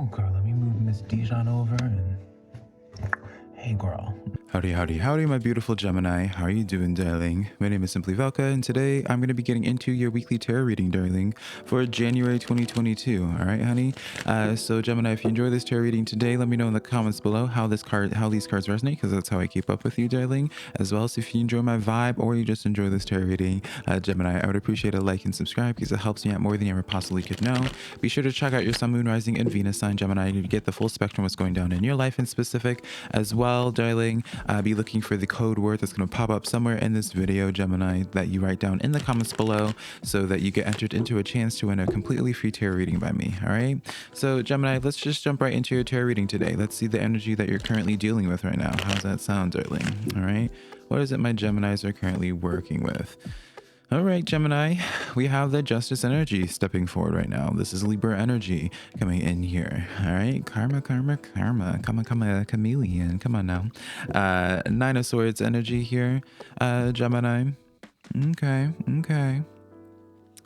Ooh, girl, let me move Miss Dijon over and... Hey, girl. Howdy, howdy, howdy, my beautiful Gemini. How are you doing, darling? My name is SimplyVelca, and today I'm going to be getting into your weekly tarot reading, darling, for January 2022. All right, honey? So, Gemini, if you enjoy this tarot reading today, let me know in the comments below how these cards resonate, because that's how I keep up with you, darling. As well as if you enjoy my vibe or you just enjoy this tarot reading, Gemini, I would appreciate a like and subscribe because it helps me out more than you ever possibly could know. Be sure to check out your Sun, Moon, Rising, and Venus sign, Gemini, to get the full spectrum of what's going down in your life in specific. As well, darling, be looking for the code word that's going to pop up somewhere in this video, Gemini, that you write down in the comments below so that you get entered into a chance to win a completely free tarot reading by me. All right, so Gemini, let's just jump right into your tarot reading today. Let's see the energy that you're currently dealing with right now. How's that sound, darling? All right, what is it my Geminis are currently working with? All right, Gemini, we have the Justice energy stepping forward right now. This is Libra energy coming in here. All right, karma, karma, karma. Come on, chameleon. Come on now. Nine of Swords energy here, Gemini. Okay.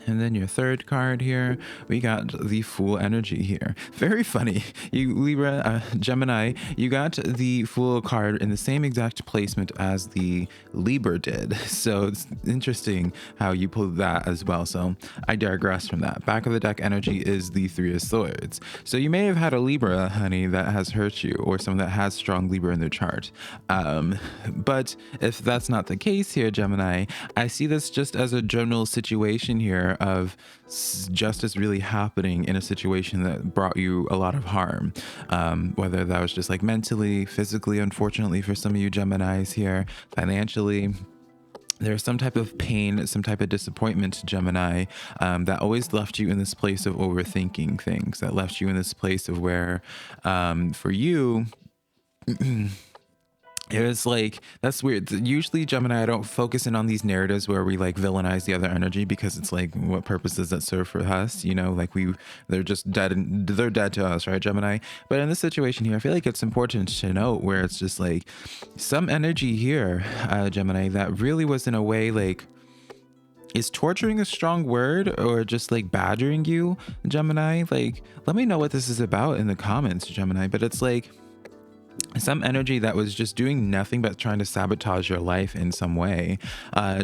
And then your third card here, we got the Fool energy here. Very funny. You Libra, Gemini, you got the Fool card in the same exact placement as the Libra did. So it's interesting how you pulled that as well. So I digress from that. Back of the deck energy is the Three of Swords. So you may have had a Libra, honey, that has hurt you, or someone that has strong Libra in their chart. But if that's not the case here, Gemini, I see this just as a general situation here of justice really happening in a situation that brought you a lot of harm, whether that was just like mentally, physically, unfortunately for some of you Geminis here, financially. There's some type of pain, some type of disappointment, Gemini, that always left you in this place of overthinking things, that left you in this place of where, for you, it was like, that's weird. Usually, Gemini, I don't focus in on these narratives where we like villainize the other energy, because it's like, what purpose does that serve for us? You know, like they're just dead, and they're dead to us, right, Gemini? But in this situation here, I feel like it's important to note where it's just like some energy here, Gemini, that really was in a way like, is torturing a strong word, or just like badgering you, Gemini? Like, let me know what this is about in the comments, Gemini. But it's like some energy that was just doing nothing but trying to sabotage your life in some way.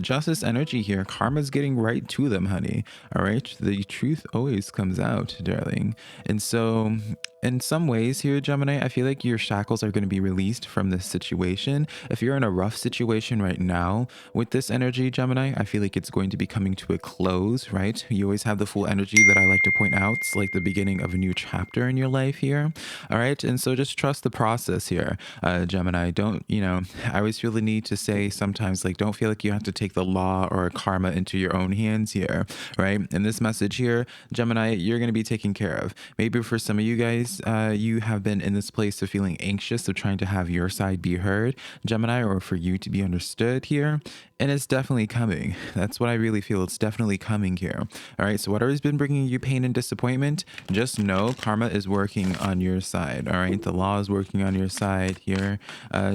Justice energy here, karma's getting right to them, honey. All right, the truth always comes out, darling. And so in some ways here, Gemini, I feel like your shackles are going to be released from this situation. If you're in a rough situation right now with this energy, Gemini, I feel like it's going to be coming to a close, right? You always have the Fool energy that I like to point out. It's like the beginning of a new chapter in your life here. All right, and so just trust the process here, Gemini. Don't, I always feel the need to say sometimes, like, don't feel like you have to take the law or karma into your own hands here, right? In this message here, Gemini, you're going to be taken care of. Maybe for some of you guys, you have been in this place of feeling anxious, of trying to have your side be heard, Gemini, or for you to be understood here. And it's definitely coming. That's what I really feel. It's definitely coming here. All right. So whatever's been bringing you pain and disappointment, just know karma is working on your side. All right. The law is working on your side here,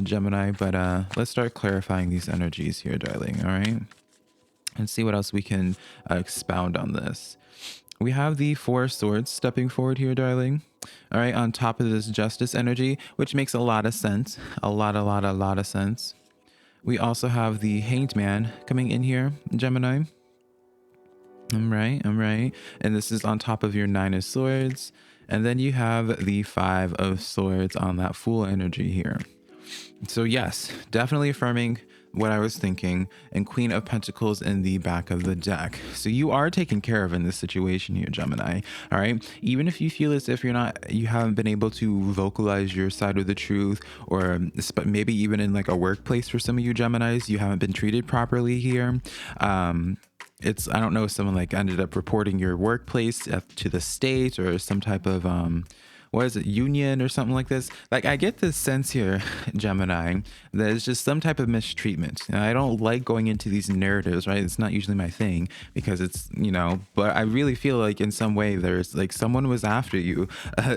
Gemini. But let's start clarifying these energies here, darling. All right. And see what else we can expound on this. We have the Four of Swords stepping forward here, darling. All right. On top of this Justice energy, which makes a lot of sense. A lot of sense. We also have the Hanged Man coming in here, Gemini. I'm right. And this is on top of your Nine of Swords. And then you have the Five of Swords on that Fool energy here. So yes, definitely affirming what I was thinking, and Queen of Pentacles in the back of the deck. So you are taken care of in this situation here, Gemini. All right. Even if you feel as if you haven't been able to vocalize your side of the truth, or maybe even in like a workplace for some of you Geminis, you haven't been treated properly here. I don't know if someone like ended up reporting your workplace to the state, or some type of what is it, union or something like this. Like, I get this sense here, Gemini, that it's just some type of mistreatment. And I don't like going into these narratives, right? It's not usually my thing, because it's, but I really feel like in some way there's like someone was after you,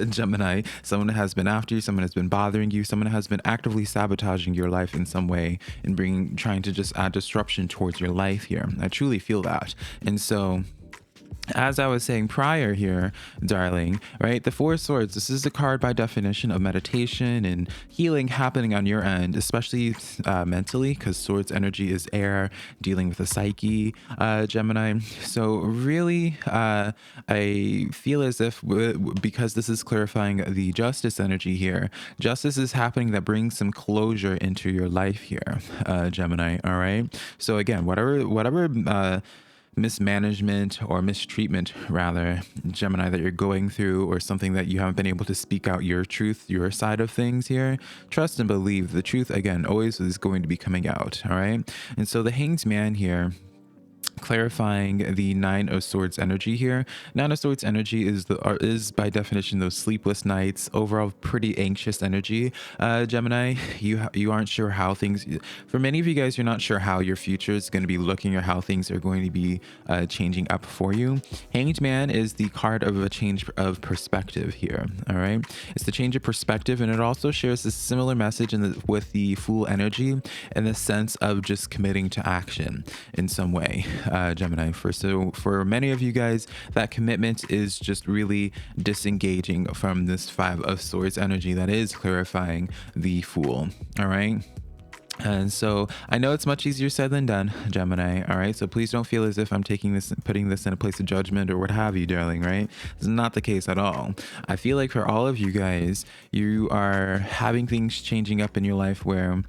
Gemini. Someone has been after you, someone has been bothering you, someone has been actively sabotaging your life in some way, and trying to just add disruption towards your life here. I truly feel that. And so As I was saying prior here, darling, right? The Four of Swords, this is a card by definition of meditation and healing happening on your end, especially mentally, because Swords energy is air, dealing with the psyche, Gemini. So really, I feel as if because this is clarifying the Justice energy here, justice is happening that brings some closure into your life here, Gemini, all right? So again, whatever mismanagement or mistreatment rather, Gemini, that you're going through, or something that you haven't been able to speak out your truth, your side of things here, trust and believe the truth again always is going to be coming out. All right. And so the Hanged Man here, clarifying the Nine of Swords energy here. Nine of Swords energy is by definition those sleepless nights, overall pretty anxious energy. Gemini, you aren't sure how things. For many of you guys, you're not sure how your future is going to be looking or how things are going to be changing up for you. Hanged Man is the card of a change of perspective here. All right, it's the change of perspective, and it also shares a similar message with the Fool energy in the sense of just committing to action in some way. Gemini, for many of you guys, that commitment is just really disengaging from this Five of Swords energy that is clarifying the Fool. All right. And so I know it's much easier said than done, Gemini. All right. So please don't feel as if I'm taking this, putting this in a place of judgment or what have you, darling. Right. It's not the case at all. I feel like for all of you guys, you are having things changing up in your life where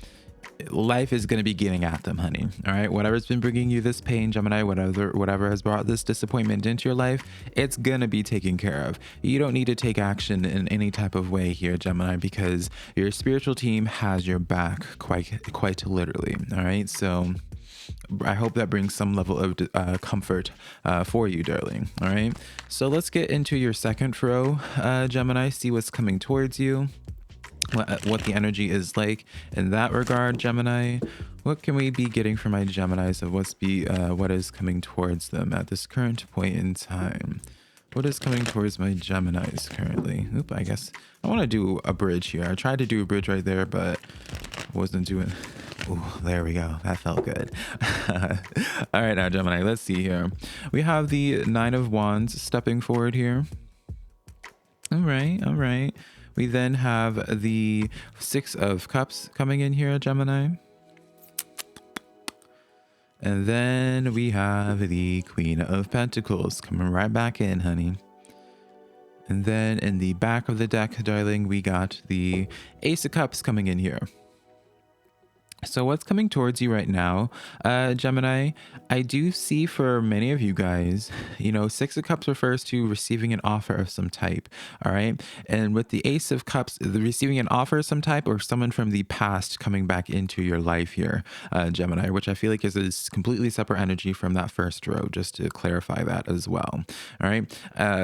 life is going to be getting at them, honey. All right, whatever's been bringing you this pain, Gemini, whatever has brought this disappointment into your life, it's gonna be taken care of. You don't need to take action in any type of way here, Gemini, because your spiritual team has your back quite literally. All right, so I hope that brings some level of comfort for you, darling. All right, so let's get into your second row, Gemini, see what's coming towards you, what the energy is like in that regard, Gemini. What can we be getting from my Geminis of what is coming towards them at this current point in time? What is coming towards my Geminis currently? Oop, I guess I want to do a bridge here. I tried to do a bridge right there, but wasn't doing. Oh, there we go. That felt good. All right, now Gemini, let's see here. We have the Nine of Wands stepping forward here. All right. We then have the Six of Cups coming in here, Gemini. And then we have the Queen of Pentacles coming right back in, honey. And then in the back of the deck, darling, we got the Ace of Cups coming in here. So what's coming towards you right now, Gemini? I do see for many of you guys, Six of Cups refers to receiving an offer of some type. All right. And with the Ace of Cups, the receiving an offer of some type or someone from the past coming back into your life here, Gemini, which I feel like is a completely separate energy from that first row, just to clarify that as well. All right.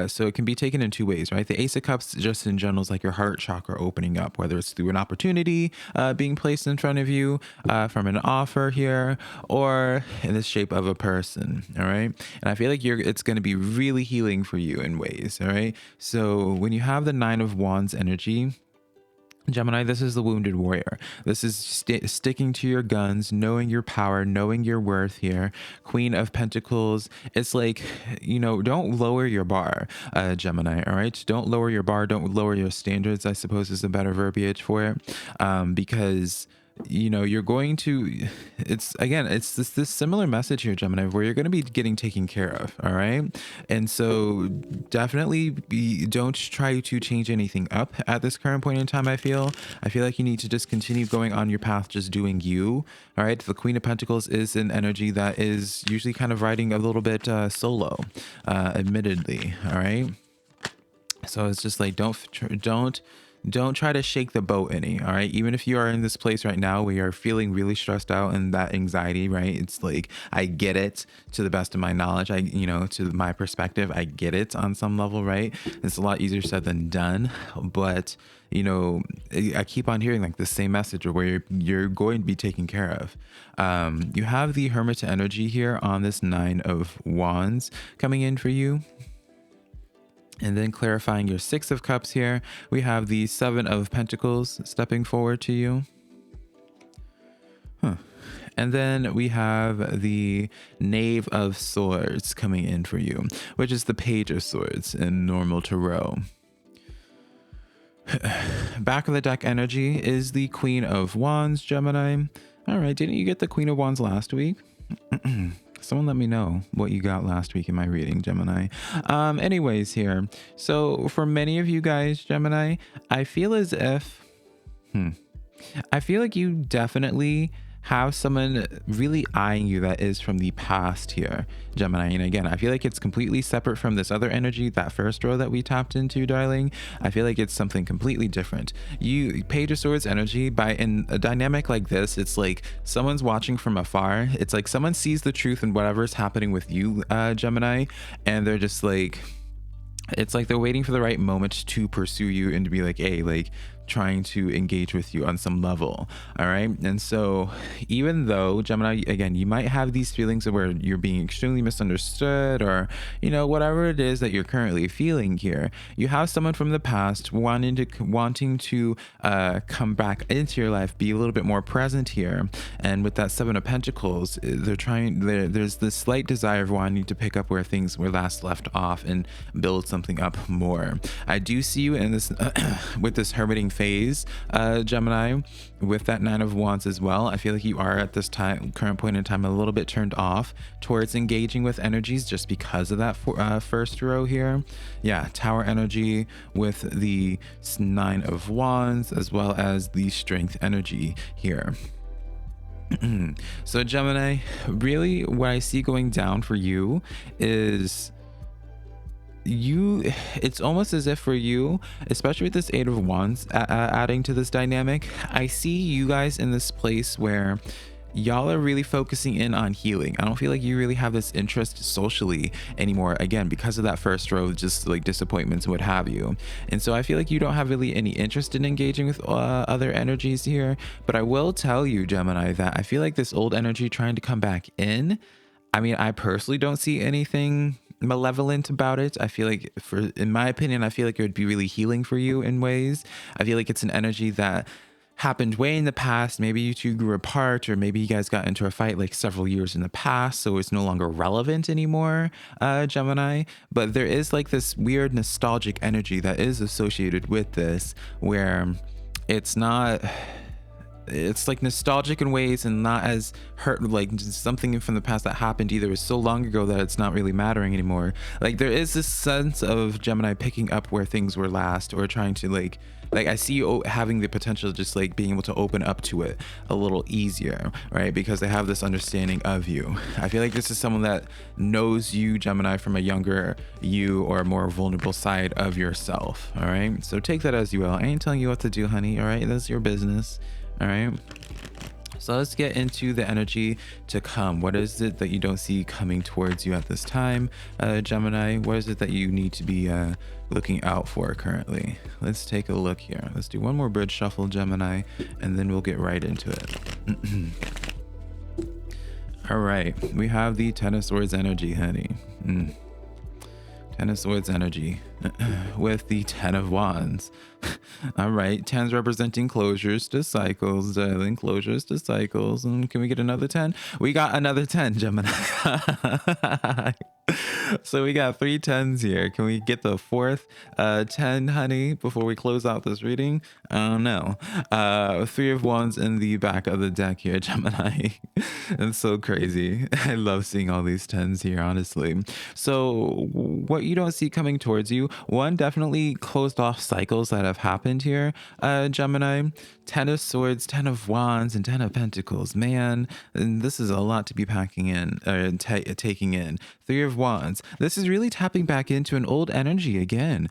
So it can be taken in two ways, right? The Ace of Cups just in general is like your heart chakra opening up, whether it's through an opportunity being placed in front of you, from an offer here, or in the shape of a person. All right. And I feel like it's going to be really healing for you in ways. All right. So when you have the Nine of Wands energy, Gemini, this is the wounded warrior. This is sticking to your guns, knowing your power, knowing your worth here. Queen of Pentacles. It's like, don't lower your bar, Gemini. All right. Don't lower your bar. Don't lower your standards, I suppose is a better verbiage for it. Because you're going to, it's this similar message here, Gemini, where you're going to be getting taken care of. All right. And so definitely don't try to change anything up at this current point in time. I feel like you need to just continue going on your path, just doing you. All right. The Queen of Pentacles is an energy that is usually kind of riding a little bit solo, admittedly. All right. So it's just like, don't try to shake the boat any. All right. Even if you are in this place right now where you're feeling really stressed out and that anxiety, right? It's like, I get it to the best of my knowledge. To my perspective, I get it on some level, right? It's a lot easier said than done. But, I keep on hearing like the same message where you're going to be taken care of. You have the Hermit energy here on this Nine of Wands coming in for you. And then clarifying your Six of Cups here, we have the Seven of Pentacles stepping forward to you. And then we have the Knave of Swords coming in for you, which is the Page of Swords in normal tarot. Back of the deck energy is the Queen of Wands, Gemini. All right, didn't you get the Queen of Wands last week? Someone let me know what you got last week in my reading, Gemini. Anyways here. So for many of you guys, Gemini, I feel as if... I feel like you definitely have someone really eyeing you that is from the past here, Gemini. And again, I feel like it's completely separate from this other energy, that first row that we tapped into, darling. I feel like it's something completely different. You Page of Swords energy, in a dynamic like this, it's like someone's watching from afar. It's like someone sees the truth in whatever's happening with you, Gemini, and they're just like, it's like they're waiting for the right moment to pursue you and to be like, hey, like trying to engage with you on some level. All right. And so even though, Gemini, again, you might have these feelings of where you're being extremely misunderstood, or, you know, whatever it is that you're currently feeling here, you have someone from the past wanting to come back into your life, be a little bit more present here. And with that Seven of Pentacles, there's this slight desire of wanting to pick up where things were last left off and build something up more. I do see you in this with this hermiting phase, Gemini, with that Nine of Wands as well. I feel like you are at this current point in time a little bit turned off towards engaging with energies just because of that first row here. Yeah, Tower energy with the Nine of Wands, as well as the Strength energy here. So Gemini, really what I see going down for you is it's almost as if for you, especially with this Eight of Wands adding to this dynamic, I see you guys in this place where y'all are really focusing in on healing. I don't feel like you really have this interest socially anymore, again, because of that first row, just like disappointments, what have you. And so I feel like you don't have really any interest in engaging with other energies here. But I will tell you, Gemini, that I feel like this old energy trying to come back in, I mean, I personally don't see anything malevolent about it. I feel like, in my opinion, I feel like it would be really healing for you in ways. I feel like it's an energy that happened way in the past. Maybe you two grew apart, or maybe you guys got into a fight like several years in the past, so it's no longer relevant anymore, Gemini. But there is like this weird nostalgic energy that is associated with this, where it's like nostalgic in ways and not as hurt, like something from the past that happened either was so long ago that it's not really mattering anymore. Like there is this sense of Gemini picking up where things were last, or trying to like I see you having the potential of just like being able to open up to it a little easier, right? Because they have this understanding of you. I feel like this is someone that knows you, Gemini, from a younger you or a more vulnerable side of yourself. All right, so take that as you will. I ain't telling you what to do, honey. All right, that's your business. All right, so let's get into the energy to come. What is it that you don't see coming towards you at this time, Gemini? What is it that you need to be looking out for currently? Let's take a look here. Let's do one more bridge shuffle, Gemini, and then we'll get right into it. All right, we have the Ten of Swords energy, honey. Ten of Swords energy with the Ten of Wands. All right, 10s representing closures to cycles, darling. Closures to cycles. And can we get another 10? We got another 10, Gemini. So we got 3 10s here. Can we get the fourth 10, honey, before we close out this reading? No. 3 of Wands in the back of the deck here, Gemini. It's so crazy. I love seeing all these 10s here, honestly. So what you don't see coming towards you, one, definitely closed off cycles that have happened here, Gemini. 10 of Swords, 10 of Wands, and 10 of Pentacles. Man, and this is a lot to be packing in, taking in. 3 of Wands. This is really tapping back into an old energy again,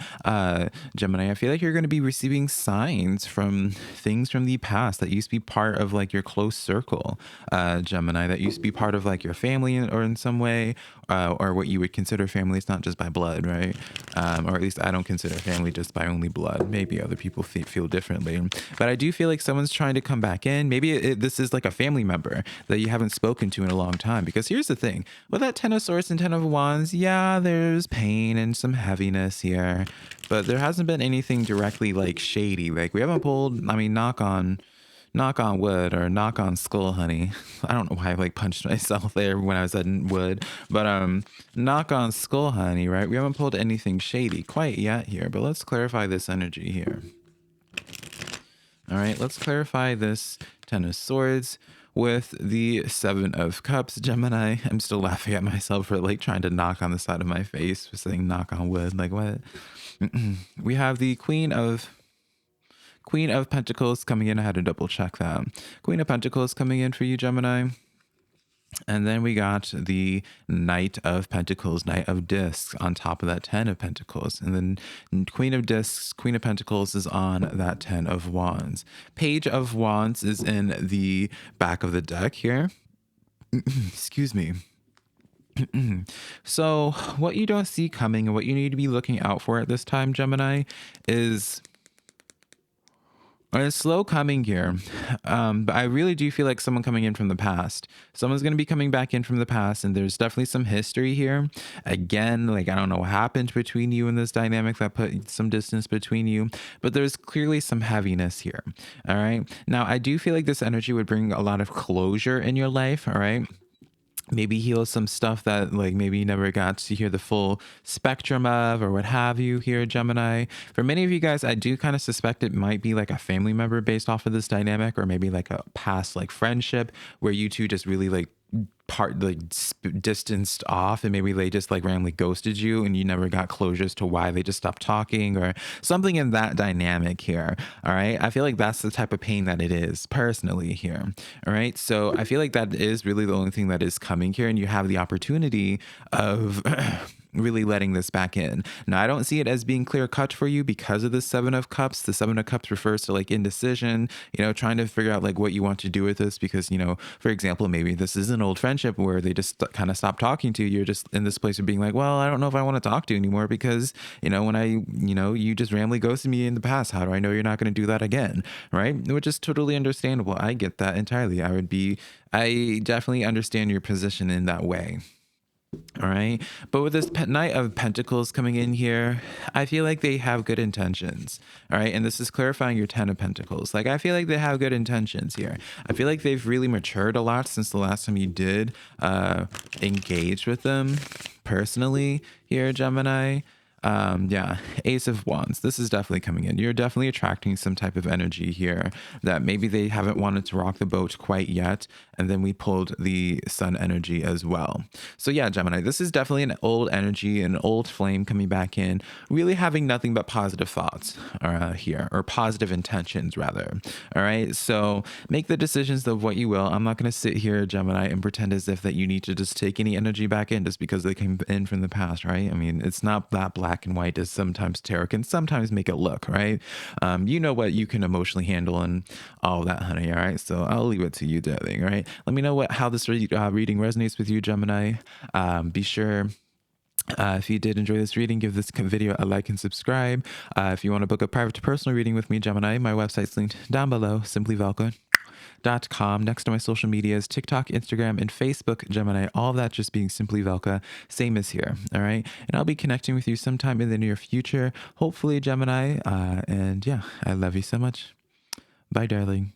Gemini. I feel like you're going to be receiving signs from things from the past that used to be part of like your close circle, Gemini, that used to be part of like your family or in some way, or what you would consider family. It's not just by blood, right? Or at least I don't consider family just by only blood. Maybe other people feel differently, but I do feel like someone's trying to come back in. Maybe this is like a family member that you haven't spoken to in a long time. Because here's the thing, with that 10 of Swords and 10 of Wands, yeah, there's pain and some heaviness here, but there hasn't been anything directly like shady. Like we haven't pulled, I mean, knock on knock on wood or knock on skull, honey. I don't know why I like punched myself there when I said wood, but knock on skull, honey, right? We haven't pulled anything shady quite yet here, but let's clarify this energy here. All right, let's clarify this Ten of Swords with the Seven of Cups, Gemini. I'm still laughing at myself for like trying to knock on the side of my face for saying knock on wood. Like what? We have the Queen of Pentacles coming in. I had to double check that. Queen of Pentacles coming in for you, Gemini. And then we got the Knight of Pentacles, Knight of Discs on top of that 10 of Pentacles. And then Queen of Discs, Queen of Pentacles is on that 10 of Wands. Page of Wands is in the back of the deck here. Excuse me. So what you don't see coming and what you need to be looking out for at this time, Gemini, is... it's slow coming here, but I really do feel like someone coming in from the past. Someone's going to be coming back in from the past, and there's definitely some history here. Again, like I don't know what happened between you and this dynamic that put some distance between you, but there's clearly some heaviness here. All right. Now, I do feel like this energy would bring a lot of closure in your life. All right. Maybe heal some stuff that like maybe you never got to hear the full spectrum of or what have you here, Gemini. For many of you guys, I do kind of suspect it might be like a family member based off of this dynamic, or maybe like a past like friendship where you two just really like distanced off, and maybe they just like randomly ghosted you and you never got closure as to why they just stopped talking or something in that dynamic here. All right, I feel like that's the type of pain that it is personally here. All right, so I feel like that is really the only thing that is coming here, and you have the opportunity of really letting this back in. Now, I don't see it as being clear cut for you because of the Seven of Cups. The Seven of Cups refers to like indecision, you know, trying to figure out like what you want to do with this, because, you know, for example, maybe this is an old friendship where they just kind of stopped talking to you. You're just in this place of being like, well, I don't know if I want to talk to you anymore because, you know, when you just randomly ghosted me in the past, how do I know you're not going to do that again? Right? Which is totally understandable. I get that entirely. I definitely understand your position in that way. All right. But with this Knight of Pentacles coming in here, I feel like they have good intentions. All right. And this is clarifying your 10 of Pentacles. Like, I feel like they have good intentions here. I feel like they've really matured a lot since the last time you did engage with them personally here, Gemini. Yeah, Ace of Wands. This is definitely coming in. You're definitely attracting some type of energy here that maybe they haven't wanted to rock the boat quite yet. And then we pulled the Sun energy as well. So yeah, Gemini, this is definitely an old energy, an old flame coming back in, really having nothing but positive thoughts here, or positive intentions rather. All right. So make the decisions of what you will. I'm not going to sit here, Gemini, and pretend as if that you need to just take any energy back in just because they came in from the past, right? I mean, it's not that black and white as sometimes tarot can sometimes make it look, right? You know what you can emotionally handle and all that, honey. All right, so I'll leave it to you, darling. All right, let me know how this reading resonates with you, Gemini. Be sure, if you did enjoy this reading, give this video a like and subscribe. If you want to book a private to personal reading with me, Gemini, my website's linked down below, SimplyVelca.com. Next to my social medias, TikTok, Instagram, and Facebook, Gemini, all of that just being SimplyVelca, same as here. All right, and I'll be connecting with you sometime in the near future, hopefully, Gemini. And yeah, I love you so much. Bye, darling.